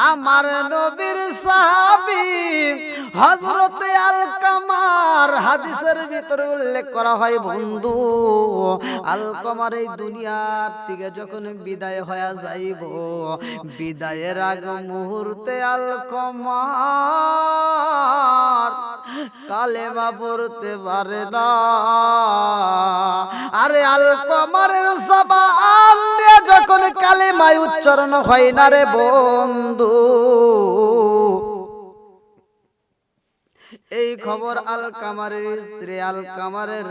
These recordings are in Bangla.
আমার নবীর সাহাবী হযরত আলকামার হাদিসের ভিতরে উল্লেখ করা হয় বন্ধু আলকামার এই দুনিয়ার থেকে যখন বিদায় হয়ে যাইব বিদায়ের আগ মুহূর্তে আলকামার কালেমা পড়তে পারে না আরে আলকামারের জবান দিয়ে যখন কালেমা উচ্চারণ হয় না রে বন্ধু এই খবর আলকামারের স্ত্রী আলকামারের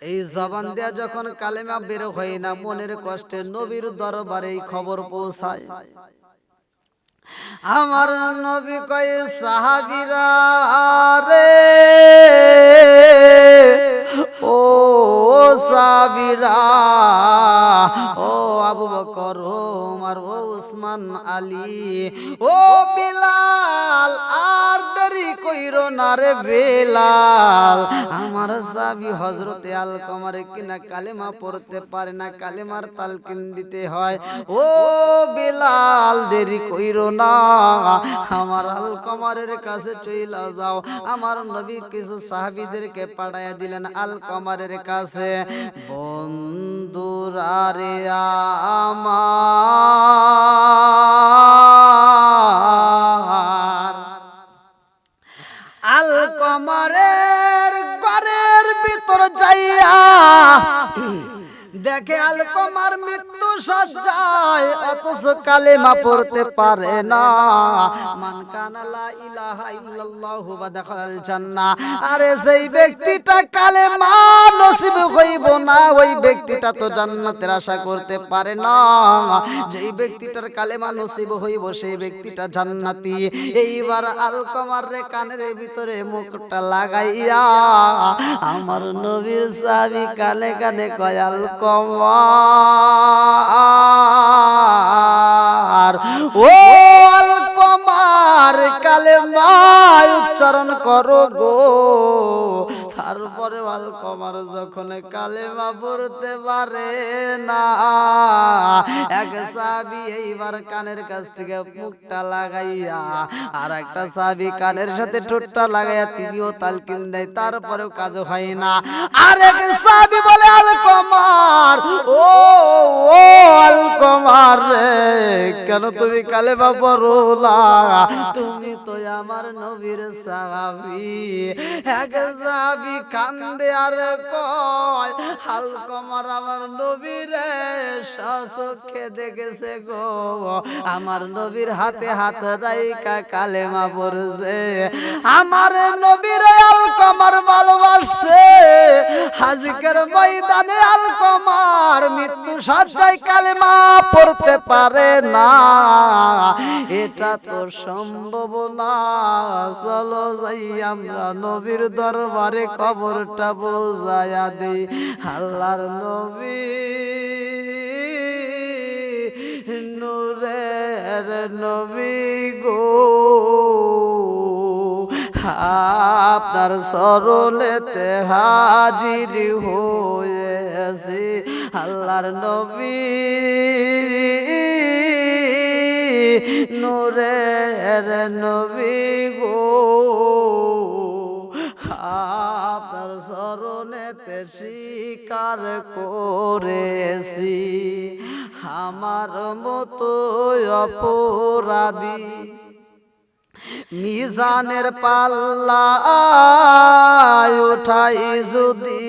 এই জবান দিয়া যখন কালেমা বের হয় না মনের কষ্টে নবীর দরবারে এই খবর পৌঁছায় আমার নবী কয় সাহাবীরা রে ও সাহাবীরা ও আবু বকর ওমর ও উসমান আলী ও বিলাল আর দেরি কইরো না রে বিলাল আমার সাহাবী হযরতে আলকামারে কিনা কালেমা পড়তে পারে না কালেমার তালকিন দিতে হয় ও বিলাল দেরি কইরো না আমার আলকামারের কাছে চইলা যাও আমার নবী কিছু সাহাবীদেরকে পাঠায়া দিলেন আলকামারের কাছে বন্ধুরা রে আমার আলকামারের ঘরের ভিতর যাইয়া দেখে আলকামার মৃত্যু সজ্জায় অথচ কালেমা পড়তে পারে না মান কানা লা ইলাহা ইল্লাল্লাহু ওয়া দাখালাল জান্নাহ আরে যেই ব্যক্তিটা কালেমা নসিব হইব না ওই ব্যক্তিটা তো জান্নাতের আশা করতে পারে না যেই ব্যক্তিটার কালেমা নসিব হইব সেই ব্যক্তিটা জান্নাতি এইবার আলকামার রে কানের ভিতরে মুখটা লাগাইয়া আমার নবীর সাহাবী কানে কানে কয় আলকামার ও আলকামার কালেমা উচ্চারণ করো গো তারপরে আলকামার যখন কালেমা পড়তে পারে না এক সাহাবী এইবার কানের কাছ থেকে মুখটা লাগাইয়া আর একটা সাহাবী কানের সাথে ঠোঁটটা লাগাইয়া তিনিও তালকিন দেয় তারপরেও কাজ হয় না আর এক সাহাবী বলে আলকামার ও ও আলকামার রে কেন তুমি কালেমা পড়ো না তুমি তো আমার নবীর সাহাবী এক সাহাবী কান্দে আর কয় আলকামার আমার নবীরে চোখে দেখেছে গো আমার নবীর হাতে হাত রাইখা কালেমা পড়ছে আমার নবীর আলকামার ভালোবাসছে হাজিকের ময়দানে আলকামার মৃত্যু সজ্জায় কালেমা পড়তে পারে না এটা তো সম্ভব না চলো যাই আমরা নবীর দরবারে খবরটা বোঝায়া দেই আল্লাহর নবী নূরের নবী গো আপনার চরণেতে হাজির হয়েছে আল্লাহর নবী নূরের নবী গো আপনার চরণেতে স্বীকার করেছি আমার মতো অপরাধী মিজানের পাল্লা উঠাই যদি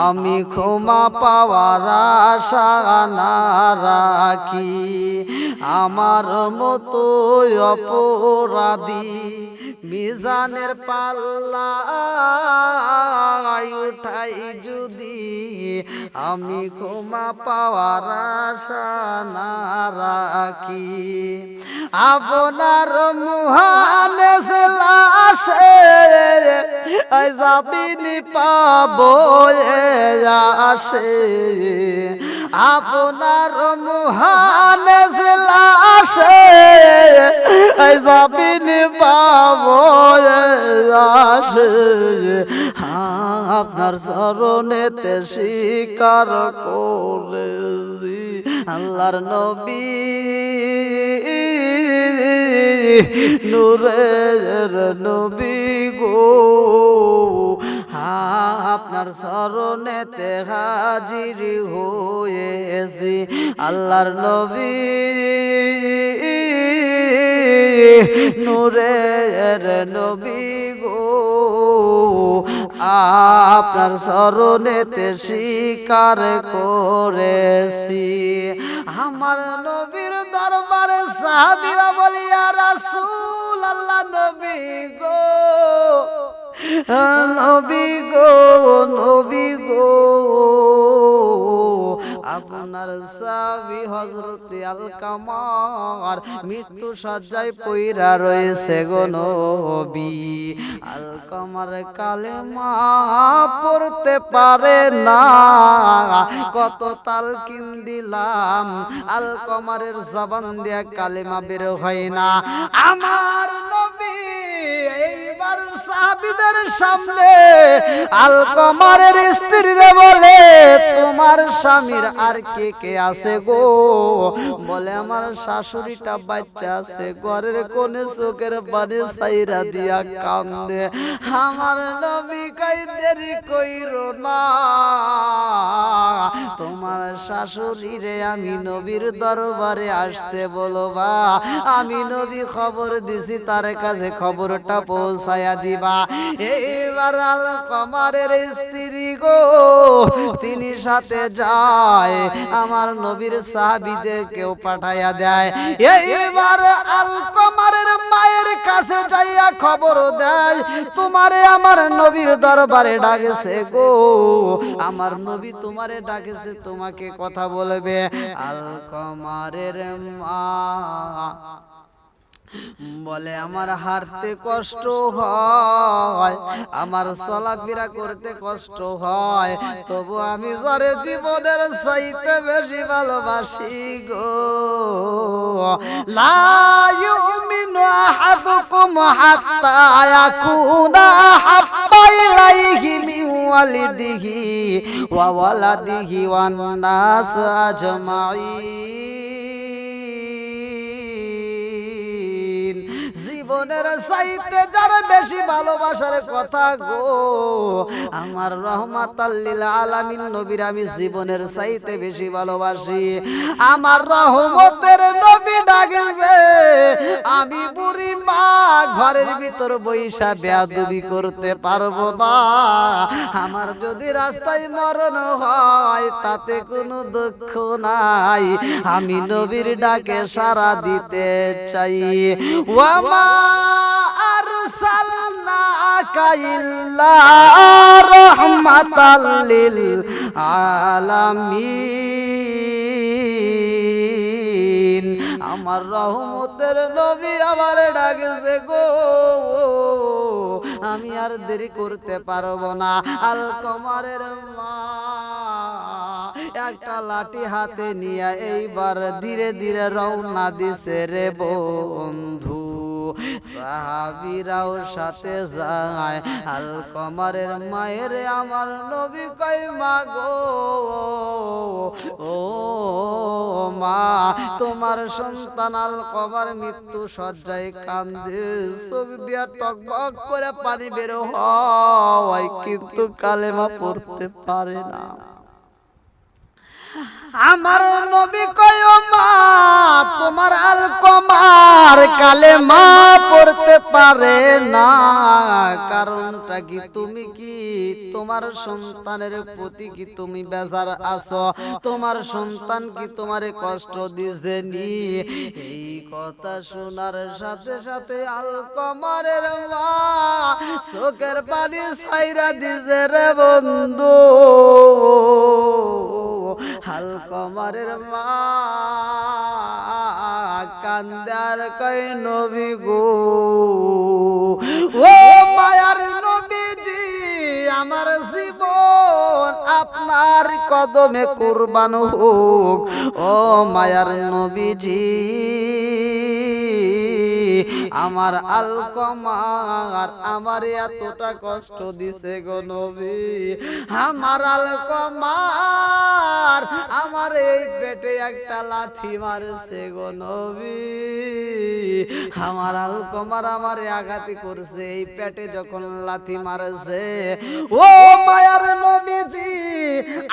আমি ক্ষমা পাওয়ার আশা না রাখি আমার মতো অপরাধী মিজানের পাল্লা উঠাই যদি আমি ক্ষমা পাওয়ার আশা না রাখি আপনার মুহানে লাশে যাবিনি পাবো আসে আপনার মুহানে লাশে যাবিনি পাবো আসে আপনার চরণেতে স্বীকার করেছি আল্লাহর নবী নূরের নবী গো আপনার শরণেতে হাজির হয়েছি আল্লাহর নবী নূরের নবী গো আপনার শরণেতে স্বীকার করেছি আমার নবীর দরবারে সাহাবীরা বলে ইয়া রাসূল আল্লাহ নবী গো নবী গো নবী গো আপনার সাহাবী হযরত আলকামার মৃত্যু সজ্জায় পইরা রয়েছে গো নবী আলকামার কালেমা পড়তে পারে না কত তালকিন দিলাম আলকামারের জবান দিয়ে কালেমা বের হয় না আমার নবী এইবার সাহাবীদের সামনে আলকামারের স্ত্রীরে বলে তোমার স্বামীর আর কে কে আছে গো বলে আমার শাশুড়িটা বাচ্চা আছে ঘরের কোণে চোখের পানি ছাইরা দিয়া কান্দে আমার নবী কই দেরি কইরো না তোমার শাশুড়িরে আমি নবীর দরবারে আসতে বলবা আমি নবী খবর দিছি তার কাছে খবরটা পৌঁছায়া দিবা এইবার আলকামারের স্ত্রী গো তিনি সাথে যায় আমার নবীর সাহাবীদের কেউ পাঠাইয়া দেয় এইবার আলকামারের মায়ের কাছে যাইয়া খবর দেয় তোমারে আমার নবীর দরবারে ডাকেছে গো আমার নবী তোমারে ডাকেছে তোমাকে কথা বলবে আলকামারের মা বলে আমার হাঁটতে কষ্ট হয় আমার চলাফেরা করতে কষ্ট হয় তবু আমি যারে জীবনের চাইতে বেশি ভালোবাসি গো লা ইউমিনু আহাদুকুম হাত্তা ইয়াকুনা হাব্বা ইলাইহি মিন ওয়ালিদিহি ওয়া ওয়ালাদিহি ওয়ান নাস আজমাইন জীবনের চাইতে যার বেশি ভালোবাসার কথা গো আমার রহমাতাল লিল আলামিন নবীর আমি জীবনের চাইতে বেশি ভালোবাসি আমার রহমতের নবী ডাকেছে আমি বুড়ি মা ঘরের ভিতর বইসা বেয়াদবি করতে পারবো না আমার যদি রাস্তায় মরণ হয় তাতে কোনো দুঃখ নাই আমি নবীর ডাকে সাড়া দিতে চাই ওয়ামা আরসালনাকা ইল্লা রাহমাতাল লিল আলামিন আমার রহমতের নবী আমার ডাকছে গো আমি আর দেরি করতে পারবো না আলকামারের মা একটা লাঠি হাতে নিয়ে এইবার ধীরে ধীরে রওনা দিছে রে বন্ধু সাহাবীরাও সাথে যায় আলকামারের মায়ের আমার নবী কই মা গো ও মা তোমার সন্তান আলকামার মৃত্যু সজ্জায় কান্দে চোখ দিয়া টকবক করে পানি বের হয় কিন্তু কালেমা পড়তে পারে না আমার নবী কয় মা তোমার আলকামার কালেমা পড়তে পারে না কারণটা কি তুমি কি তোমার সন্তানের প্রতি কি তুমি বেজার আছো তোমার সন্তান কি তোমারে কষ্ট দিছে নি এই কথা শোনার সাথে সাথে আলকামারের মা চোখের পানি ছাইরা দিছে রে বন্ধু আলকামারের মা কান্দার কই নবী গো ও মায়ার নবীজি আমার জীবন আপনার কদমে কুরবান হোক ও মায়ার নবীজি আমার আলকামার আমার এতটা কষ্ট দিছে গো নবী আমার আলকামার আমার এই পেটে একটা লাথি মারছে গো নবী আমার আলকমার আমারে আঘাতি করছে, এই পেটে যখন লাথি মারছে, ও মায়ার নবীজি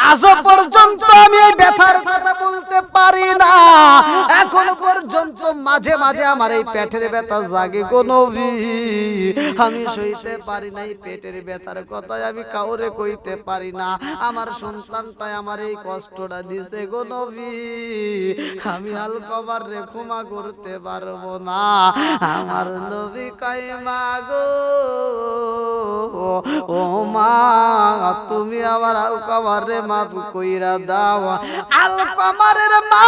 আজ পর্যন্ত আমি এই ব্যথার কথা বলতে পারি না। এখন পর্যন্ত মাঝে মাঝে আমার এই পেটের ব্যথা জাগে গো নবী, আমি সইতে পারি না এই পেটের ব্যথার কথা, আমি কাউরে কইতে পারি না। আমার সন্তানটাই আমার এই কষ্টটা দিছে গো নবী, আমি আলকমার রে ক্ষমা করতে পারবো না। আমার নবী কয় মা গো, ও মা তুমি আমার আলকমার রে মাফ কইরা দাও। আলকমারের মা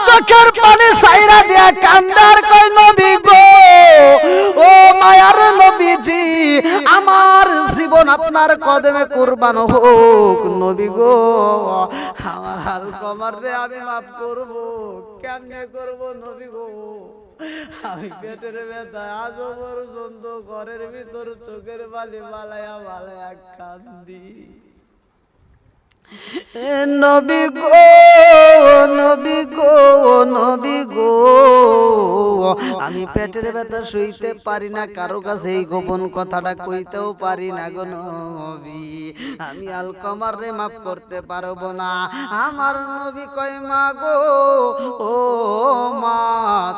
চোখের পানি সাইরা দিয়া কান্দার কয় নবী গো, ও মায়ার নবীজি আমার জীবন আপনার কদমে কুরবান হোক নবী গো, আমার আলকমার রে আমি মাফ করব, কেমনে করব নবী গো, আমি পেটের ব্যথা আজ পর্যন্ত ঘরের ভিতর চোখের বালি বালায়া বালায়া কান্দি। নবী গো, নবী গো, নবী গো, আমি পেটের ব্যথা সইতে পারি না, কারো কাছে এই গোপন কথাটা কইতেও পারি না গো নবী, আমি আলকমার রে মাফ করতে পারবো না। আমার নবী কয় মা গো, ও মা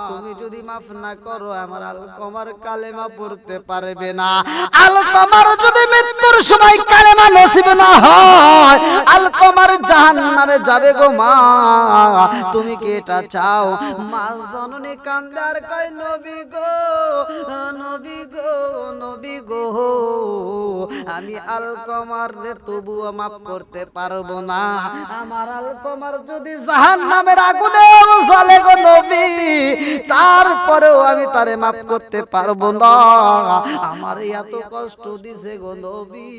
তুমি যদি মাফ না করো আমার আলকমার কালেমা পড়তে পারবে না। আলকমার যদি মৃত্যুর সময় কালেমা নসিব না হয় আলকমার জাহান্নামে যাবে গো মা, তুমি কি এটা চাও? মা জননী কান্দার কয় নবী গো, নবী গো, নবী গো, আমি আলকমার রে তবুও মাফ করতে পারবো না। আমার আলকমার যদি জাহান্নামের আগুনে জ্বলে গো নবী, তারপরেও আমি তারে মাফ করতে পারবো না। আমার এত কষ্ট দিছে গো নবী,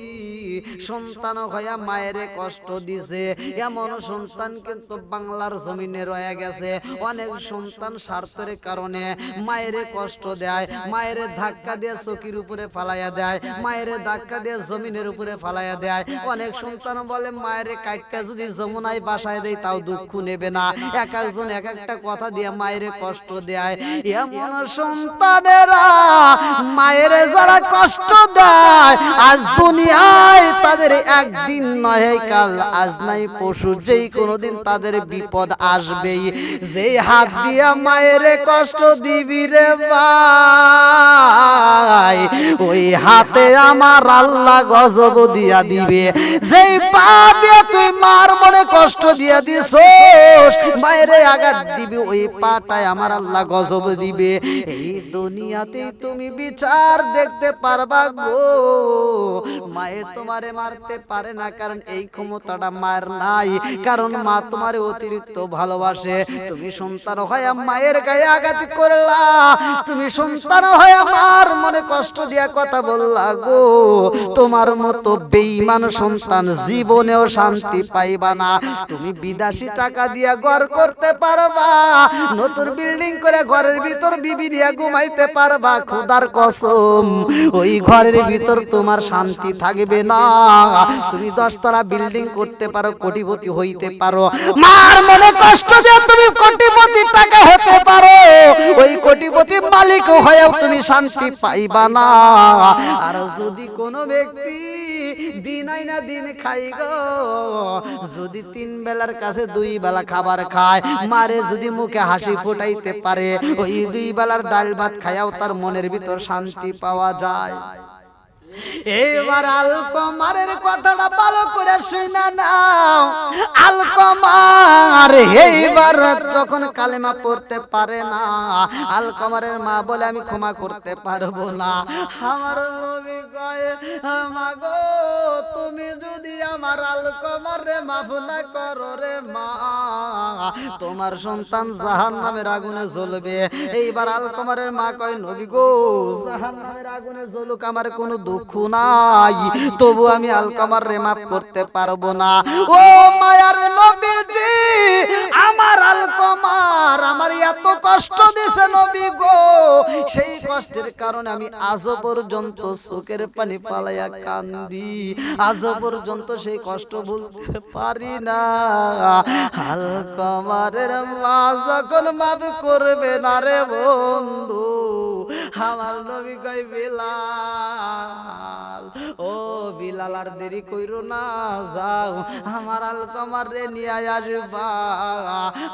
সন্তান হইয়া মায়ের কষ্ট দিছে, এমন সন্তান কিন্তু বাংলার জমিনে রয়ে গেছে। অনেক সন্তান স্বার্থের কারণে মায়ের কষ্ট দেয়, মায়ের ধাক্কা দিয়ে চকির উপরে ফালাইয়া দেয়, মায়ের ধাক্কা দিয়ে জমিনের উপরে ফালাইয়া দেয়। অনেক সন্তান বলে মায়ের কাটটা যদি যমুনায় বাসায় দেয় তাও দুঃখ নেবে না, এক একজন এক একটা কথা দিয়ে মায়ের কষ্ট দেয়। এমন সন্তানেরা মায়ের যারা কষ্ট দেয় আজ দুনিয়ায় তাদের একদিন নয় কাল আজ নাই পশু যেই কোনোদিন তাদের বিপদ আসবেই। যেই হাত দিয়া মায়ের কষ্ট দিবি রে ভাই, ওই হাতে আমার আল্লাহ গজব দিয়া দিবে। যেই পা দিয়ে তুই মার মনে কষ্ট দিয়া দিছস, মায়ের আঘাত দিবি, ওই পাটায় আমার আল্লাহ গজব দিবে। এই দুনিয়াতে তুমি বিচার দেখতে পারবা গো, মায়ে তোমারে মারতে পারে না, কারণ এই ক্ষমতাটা মায়ের নাই, কারণ মা তোমারে অতিরিক্ত ভালোবাসে। তুমি সন্তান হয়ে মায়ের গায়ে আঘাত করলা, তুমি সন্তান হয়ে মার মনে কষ্ট দিয়া কথা বললা গো, তোমার মতো বেঈমান সন্তান জীবনেও শান্তি পাইবা না। তুমি বিদেশি টাকা দিয়া ঘর করতে পারবা, নতুন বিল্ডিং করে ঘরের ভিতর বিবি নিয়ে ঘুমাইতে পারবা, খোদার কসম ওই ঘরের ভিতর তোমার শান্তি থাকবে না। তুমি 10 তলা বিল্ডিং করতে পারো, কোটিপতি হইতে পারো, মার মনে কষ্ট দিয়ে তুমি কোটিপতি টাকা হতে পারো, ওই কোটিপতি মালিক হয়েও তুমি শান্তি পাইবা না। আর যদি কোনো ব্যক্তি দিন আইনা দিন খাই গো, যদি 3 বেলার কাছে 2 বেলা খাবার খায়, মারে যদি মুখে হাসি ফোটাইতে পারে, ওই 2 বেলার ডাল ভাত খায়াও তার মনের ভিতর শান্তি পাওয়া যায়। এবার আলকমারের কথাটা ভালো করে শুনে নাও। আলকমার এইবার যখন কালেমা পড়তে পারে না, আলকমারের মা বলে আমি ক্ষমা করতে পারবো না। আমার নবী কয় মা গো, তুমি যদি আমার আলকমারে মাফ না করো রে মা, তোমার সন্তান জাহান্নামের আগুনে জ্বলবে। এইবার আলকমারের মা কয় নবী গো, জাহান্নামের আগুনে জ্বলুক আমার কোনো দুঃখ নাই, তবু আমি আলকমার রে মাফ করতে পারবো না। ও মায়ার নবীজি, আমার আলকমার আমার এত কষ্ট দিছে নবী গো, সেই কষ্টের কারণে আমি আজও পর্যন্ত চোখের পানি পালাইয়া কান্দি, আজও পর্যন্ত সেই কষ্ট ভুলতে পারি না। আলকমারের মা যখন মাফ করবে না রে বন্ধু, আমার নবী কয় বিলাল, ও বিলাল আর দেরি কইরো না, যাও আমার আলকমার রে নিয়ে আসবা,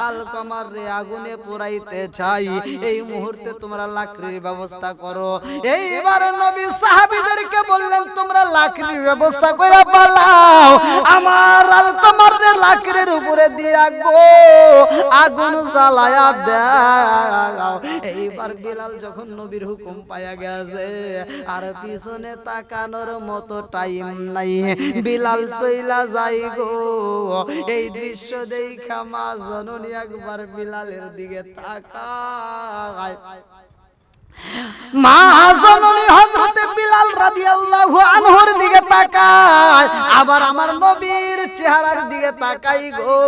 আলকমার রে আগুনে পোড়াইতে চাই, এই মুহূর্তে তোমরা লাকড়ির ব্যবস্থা করো। এইবার নবী সাহাবীদেরকে বললেন তোমরা লাকড়ির ব্যবস্থা কইরা পালাও, আমার আলকমার রে লাকড়ির উপরে দিয়ে রাখবো, আগুন জ্বালায়া দাও। এইবার বিলাল যখন নবীর হুকুম পায়া গেছে আর পিছনে তাকানোর মতো টাইম নাই, বিলাল চইলা যাই গো। এই দৃশ্য দেখা মা জননী একবার বিলালের দিকে তাকায়, মা জননী হযরতে বিলাল রাদিয়াল্লাহু আনহুর দিকে তাকায়, আবার আমার নবীর চেহারার দিকে তাকাই গো।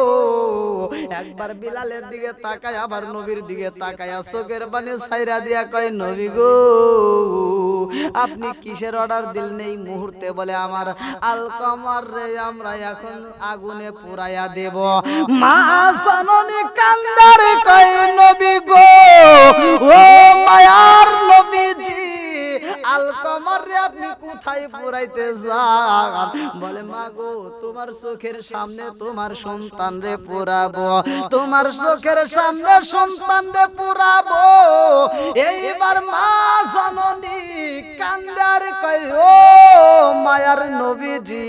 একবার বিলালের দিকে তাকায়, আবার নবীর দিকে তাকায়, চোখের পানি ছাইরা দিয়া কয় নবী গো আপনি কিসের অর্ডার দিলেন এই মুহূর্তে? বলে আমার আলকমার রে আমরা এখন আগুনে পুরাইয়া দেব। মা জননী কান্দারে কয় নবী গো, ও মায়ার নবীজি আলকমার রে আপনি কোথায় পুরাইতে যান? বলে মা গো তোমার চোখের সামনে তোমার সন্তান রে পুরাবো, তোমার চোখের সামনে সন্তান রে পুরাবো। এইবার মা জননী কান্দার কয় ও মায়ার নবীজি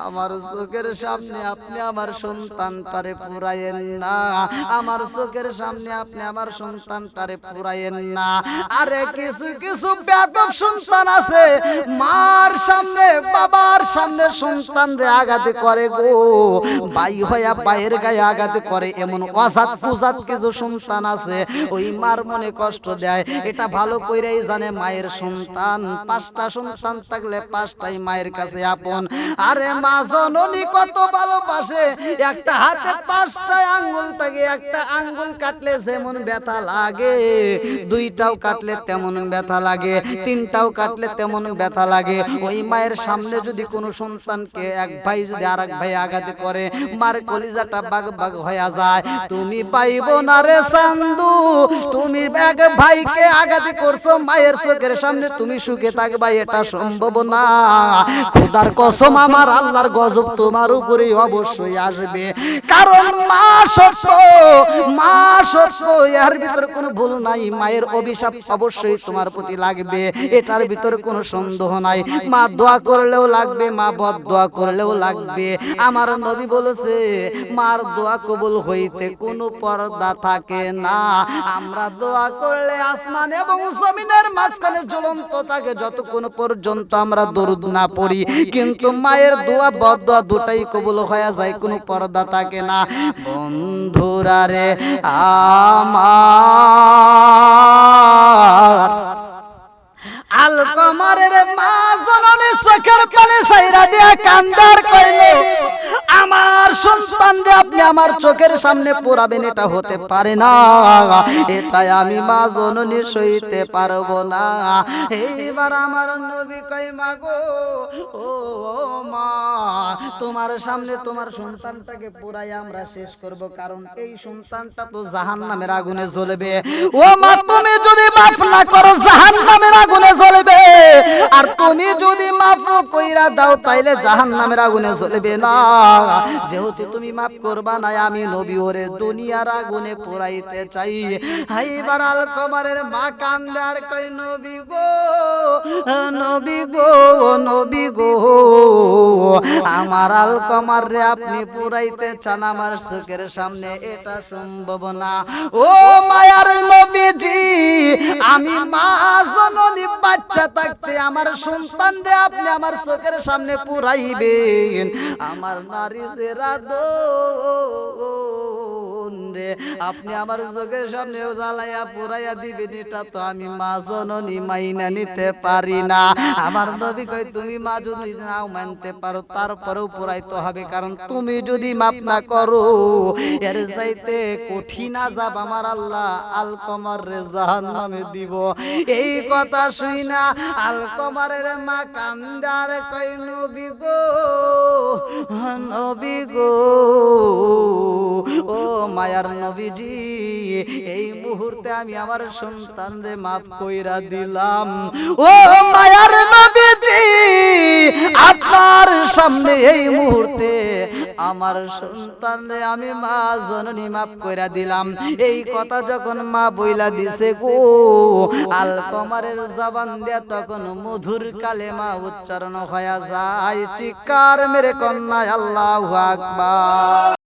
আমার চোখের সামনে আপনি আমার সন্তানটারে পুরাইয়েন না, আমার চোখের সামনে আপনি আমার সন্তানটারে পুরাইয়েন না। আরে কিছু কিছু বেয়াদব সন্তান আছে মার সামনে বাবার সামনে সন্তানরে আঘাত করে গো, ভাই হইয়া ভাইয়ের গায়ে আঘাত করে, এমন অজাত কুজাত কিছু সন্তান আছে ওই মার মনে কষ্ট দেয়। এটা ভালো কইরাই জানে মায়ের সন্তান, পাঁচটা সন্তান থাকলে পাঁচটাই মায়ের কাছে আপন। আরে মা জননী কত ভালোবাসে, একটা হাতে পাঁচটা আঙ্গুল থাকে, একটা আঙ্গুল কাটলে যেমন ব্যথা লাগে, দুইটাও কাটলে তেমন ব্যথা লাগে, তিনটাও কাটলে তেমন ব্যথা লাগে। ওই মায়ের সামনে যদি কোনো সন্তানকে এক ভাই যদি আরেক ভাই আঘাত করে, মার কলিজাটা বাগ বাগ হয়ে যায়। তুমি পাইবো না রে চান্দু, তুমি এক ভাইকে আঘাত করছো মায়ের চোখের সামনে, তুমি সুখে থাকবা এটা সম্ভব না। খোদার কসম আমার আল্লাহর গজব তোমার উপরে অবশ্যই আসবে, কারণ মা সত্য, মা সত্য, এর ভিতর কোনো ভুল নাই। মায়ের অভিশাপ অবশ্যই তোমার প্রতি লাগবে, এটার ভিতর কোনো সন্দেহ নাই। মা দোয়া করলেও লাগবে, মা বদ দোয়া করলেও লাগবে। আমার নবী বলেছে মার দোয়া কবুল হইতে কোনো পর্দা থাকে না। আমরা দোয়া করলে আসমান এবং জমিনের মাঝখানে ঝুলন্ত থাকে যতক্ষণ পর্যন্ত আমরা দরুদ না পড়ি, কিন্তু মায়ের দোয়া বদ দোয়া দুটাই কবুল হয়ে যায়, কোনো পর্দা থাকে না। বন্ধুরা রে আমার আলকমারের মা জননী চোখের পানি ছাইরা দিয়া কান্দার কইল আমার সন্তান রে আপনি আমার চোখের সামনে পোড়াবেন, এটা হতে পারে না, এটাই আমি মা জননী সইতে পারবো না। এইবার আমার নবী কই মা গো ও মা তোমার সামনে তোমার সন্তানটাকে পোড়াই আমরা শেষ করব, কারণ এই সন্তানটা তো জাহান্নামের আগুনে জ্বলবে। ও মা তুমি যদি মাফ না করো জাহান্নামের আগুনে জ্বলবে, আর তুমি যদি মাফ কইরা দাও তাইলে জাহান্নামের আগুনে জ্বলবে না। যেহেতু তুমি মাফ করবা না, আমি নবী ওরে দুনিয়ার আগুনে পোড়াইতে চাই। এইবার আলকমারের মা কান্দে আর কই নবী গো, নবী গো, নবী গো আমার আলকমার রে আপনি পোড়াইতে চান আমার চোখের সামনে, এটা সম্ভব না। ও মায়ার নবীজি আমি মা জননী বাচ্চা থাকতে আমার সন্তান রে আপনি আমার চোখের সামনে পুরাইবেন, আমার নারী সেরাদো রে আপনি আমার চোখের সামনে জ্বালাইয়া পুরাইয়া দিবেন, এটা তো আমি মা জননী মাইনা নিতে পারি না। আমার নবী কই তুমি মা যদি নাও মানতে পারো তারপরেও পুরাইতে হবে, কারণ তুমি যদি মাপ না করো এর চাইতে কঠিন আযাব আমার আল্লাহ আলকমার রে জাহান্নামে দিব। এই কথা শুইনা আলকমারের মা কান্দার কই নবী গো, নবী গো ও মায়ার নবীজি এই মুহূর্তে আমি আমার সন্তানরে মাফ কইরা দিলাম। ও মায়ার নবীজি, আপনার সামনে এই মুহূর্তে আমার সন্তানরে আমি মা জননী মাফ কইরা দিলাম। এই কথা যখন মা বইলা দিছে গো, আলকমারের জবান দিয়া তখন মধুর কালেমা উচ্চারণ হয়ে যায়। চিৎকার মেরে কন্যা আল্লাহু আকবার।